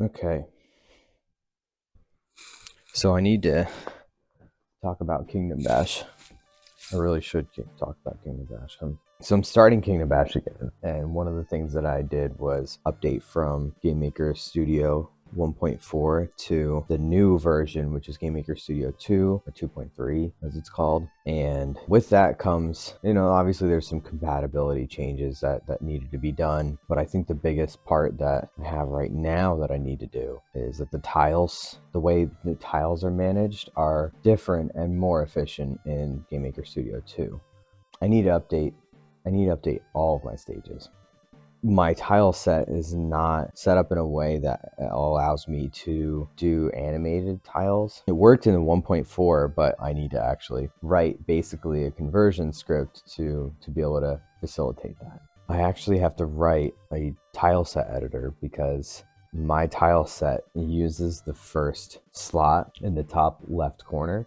Okay, so I need to talk about Kingdom Bash. I really should talk about Kingdom Bash. So I'm starting Kingdom Bash again, and one of the things that I did was update from Game Maker Studio 1.4 to the new version, which is Game Maker Studio 2 or 2.3 as it's called. And with that comes, obviously there's some compatibility changes that needed to be done. But I think the biggest part that I have right now that I need to do is that the way the tiles are managed are different and more efficient in Game Maker Studio 2. I need to update all of my stages. My tile set is not set up in a way that allows me to do animated tiles. It worked in the 1.4, but I need to actually write basically a conversion script to be able to facilitate that. I actually have to write a tile set editor because my tile set uses the first slot in the top left corner,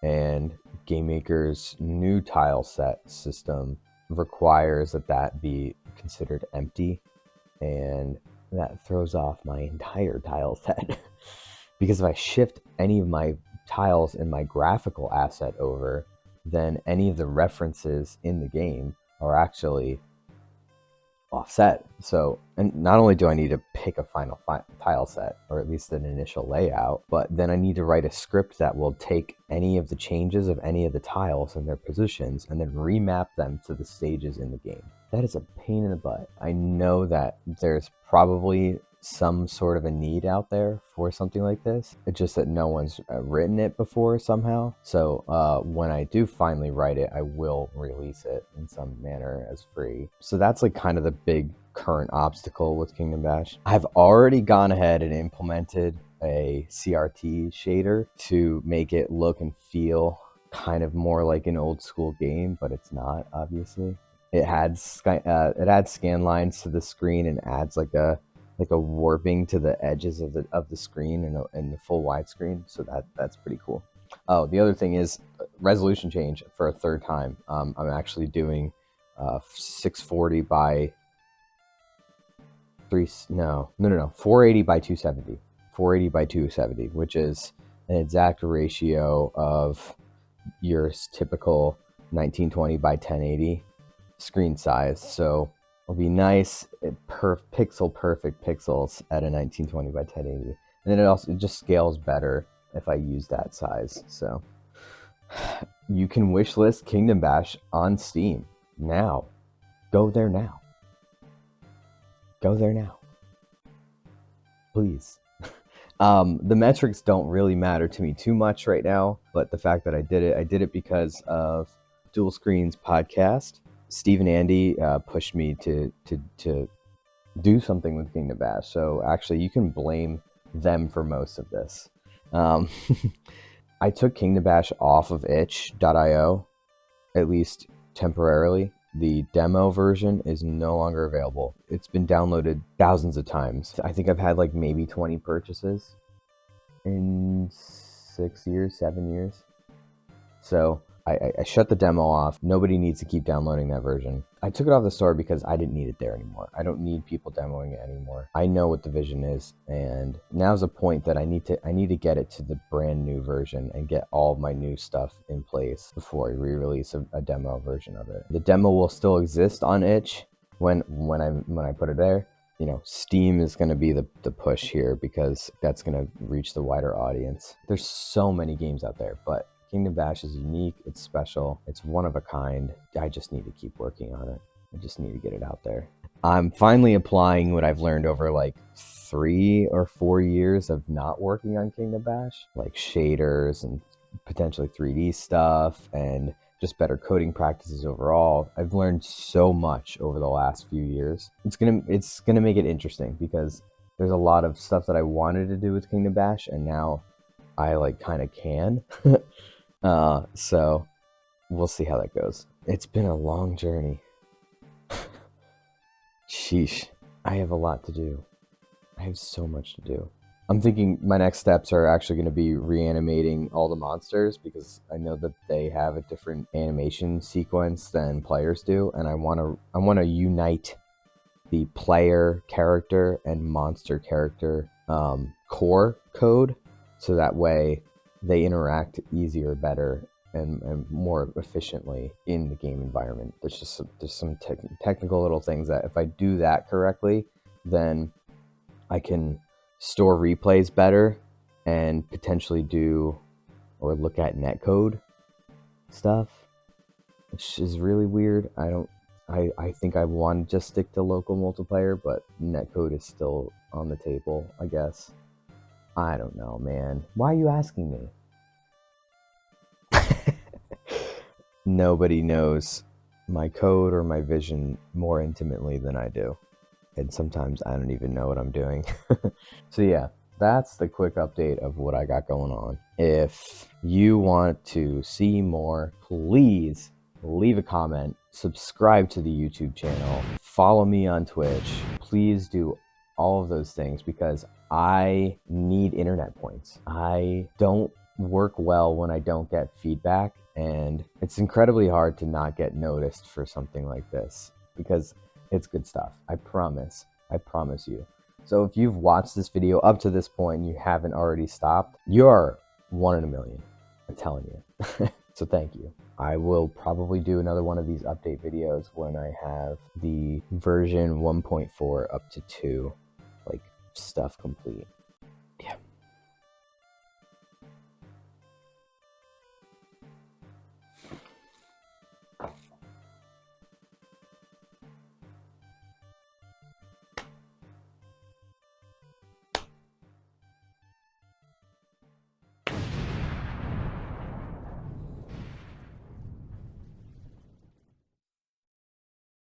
and Game Maker's new tile set system requires that be considered empty, and that throws off my entire tile set. Because if I shift any of my tiles in my graphical asset over, then any of the references in the game are actually offset. So, and not only do I need to pick a final tile set, or at least an initial layout, but then I need to write a script that will take any of the changes of any of the tiles and their positions and then remap them to the stages in the game. That is a pain in the butt. I know that there's probably some sort of a need out there for something like this. It's just that no one's written it before somehow. So when I do finally write it, I will release it in some manner as free. So that's like kind of the big current obstacle with Kingdom Bash. I've already gone ahead and implemented a CRT shader to make it look and feel kind of more like an old school game, but it's not, obviously. It adds scan lines to the screen and adds like a warping to the edges of the screen in the full widescreen. So that's pretty cool. Oh, the other thing is resolution change for a third time. I'm actually doing 640 by 480 by 270, 480 by 270, which is an exact ratio of your typical 1920 by 1080 screen size. So it'll be nice, pixel perfect pixels at a 1920 by 1080, and then it just scales better if I use that size. So you can wishlist Kingdom Bash on Steam now. Go there now. Go there now, please. The metrics don't really matter to me too much right now, but the fact that I did it because of Dual Screens podcast. Steve and Andy pushed me to do something with Kingdom Bash. So actually, you can blame them for most of this. I took Kingdom Bash off of itch.io, at least temporarily. The demo version is no longer available. It's been downloaded thousands of times. I think I've had like maybe 20 purchases in 7 years. So I shut the demo off. Nobody needs to keep downloading that version. I took it off the store because I didn't need it there anymore. I don't need people demoing it anymore. I know what the vision is, and now's the point that I need to get it to the brand new version and get all of my new stuff in place before I re-release a demo version of it. The demo will still exist on itch when I put it there. Steam is going to be the push here because that's going to reach the wider audience. There's so many games out there, but Kingdom Bash is unique, it's special, it's one of a kind. I just need to keep working on it. I just need to get it out there. I'm finally applying what I've learned over like 3 or 4 years of not working on Kingdom Bash, like shaders and potentially 3D stuff and just better coding practices overall. I've learned so much over the last few years. It's gonna make it interesting because there's a lot of stuff that I wanted to do with Kingdom Bash, and now I like kind of can. So we'll see how that goes. It's been a long journey. Sheesh. I have a lot to do. I have so much to do. I'm thinking my next steps are actually going to be reanimating all the monsters because I know that they have a different animation sequence than players do, and I want to unite the player character and monster character core code, so that way they interact easier, better, and more efficiently in the game environment. There's some technical little things that if I do that correctly, then I can store replays better and potentially do or look at netcode stuff, which is really weird. I think I want to just stick to local multiplayer, but netcode is still on the table, I guess. I don't know, man. Why are you asking me? Nobody knows my code or my vision more intimately than I do. And sometimes I don't even know what I'm doing. So yeah, that's the quick update of what I got going on. If you want to see more, please leave a comment, subscribe to the YouTube channel, follow me on Twitch. Please do all of those things because I need internet points. I don't work well when I don't get feedback, and it's incredibly hard to not get noticed for something like this because it's good stuff. I promise you. So if you've watched this video up to this point and you haven't already stopped, you're 1 in a million. I'm telling you. So thank you. I will probably do another one of these update videos when I have the version 1.4 up to 2 like stuff complete.